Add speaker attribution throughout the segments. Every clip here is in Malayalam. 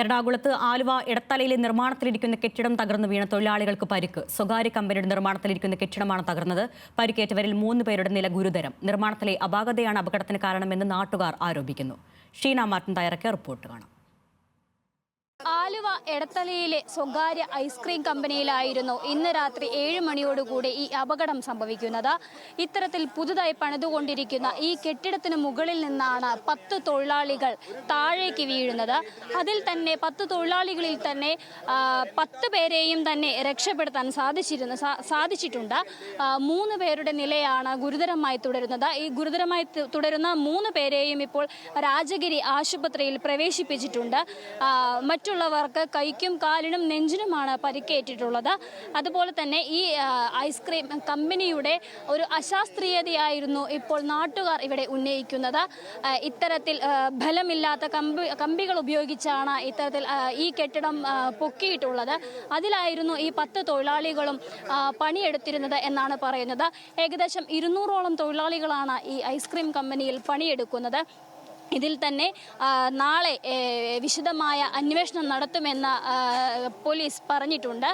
Speaker 1: എറണാകുളത്ത് ആലുവ എടത്തലയിലെ നിർമ്മാണത്തിലിരിക്കുന്ന കെട്ടിടം തകർന്നു വീണ തൊഴിലാളികൾക്ക് പരിക്ക്. സ്വകാര്യ കമ്പനിയുടെ നിർമ്മാണത്തിലിരിക്കുന്ന കെട്ടിടമാണ് തകർന്നത്. പരിക്കേറ്റവരിൽ 3 പേരുടെ നില ഗുരുതരം. നിർമ്മാണത്തിലെ അപാകതയാണ് അപകടത്തിന് കാരണമെന്ന് നാട്ടുകാർ ആരോപിക്കുന്നു. ഷീന മാർട്ടിൻ തയ്യാറാക്കിയ റിപ്പോർട്ട് കാണാം.
Speaker 2: ആലുവ എടത്തലയിലെ സ്വകാര്യ ഐസ്ക്രീം കമ്പനിയിലായിരുന്നു ഇന്ന് രാത്രി 7 മണിയോടുകൂടി ഈ അപകടം സംഭവിക്കുന്നത്. ഇത്തരത്തിൽ പുതുതായി പണിതുകൊണ്ടിരിക്കുന്ന ഈ കെട്ടിടത്തിന് മുകളിൽ നിന്നാണ് 10 തൊഴിലാളികൾ താഴേക്ക് വീഴുന്നത്. അതിൽ തന്നെ 10 തൊഴിലാളികളിൽ തന്നെ 10 പേരെയും തന്നെ രക്ഷപ്പെടുത്താൻ സാധിച്ചിട്ടുണ്ട്. 3 പേരുടെ നിലയാണ് ഗുരുതരമായി തുടരുന്നത്. ഈ ഗുരുതരമായി തുടരുന്ന 3 പേരെയും ഇപ്പോൾ രാജഗിരി ആശുപത്രിയിൽ പ്രവേശിപ്പിച്ചിട്ടുണ്ട്. മറ്റുള്ളവർക്ക് കൈക്കും കാലിനും നെഞ്ചിനുമാണ് പരിക്കേറ്റിട്ടുള്ളത്. അതുപോലെ തന്നെ ഈ ഐസ്ക്രീം കമ്പനിയുടെ ഒരു അശാസ്ത്രീയതയായിരുന്നു ഇപ്പോൾ നാട്ടുകാർ ഇവിടെ ഉന്നയിക്കുന്നത്. ഇത്തരത്തിൽ ബലമില്ലാത്ത കമ്പികൾ ഉപയോഗിച്ചാണ് ഇത്തരത്തിൽ ഈ കെട്ടിടം പൊക്കിയിട്ടുള്ളത്. അതിലായിരുന്നു ഈ 10 തൊഴിലാളികളും പണിയെടുത്തിരുന്നത് എന്നാണ് പറയുന്നത്. ഏകദേശം 200ഓളം തൊഴിലാളികളാണ് ഈ ഐസ്ക്രീം കമ്പനിയിൽ പണിയെടുക്കുന്നത്. ഇതിൽ തന്നെ നാളെ വിശദമായ അന്വേഷണം നടത്തുമെന്ന് പോലീസ് പറഞ്ഞിട്ടുണ്ട്.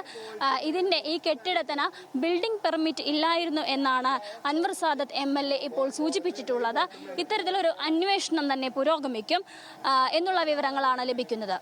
Speaker 2: ഈ കെട്ടിടത്തിന് ബിൽഡിംഗ് പെർമിറ്റ് ഇല്ലായിരുന്നു എന്നാണ് അൻവർ സാദത്ത് MLA ഇപ്പോൾ സൂചിപ്പിച്ചിട്ടുള്ളത്. ഇത്തരത്തിലൊരു അന്വേഷണം തന്നെ പുരോഗമിക്കും എന്നുള്ള വിവരങ്ങളാണ് ലഭിക്കുന്നത്.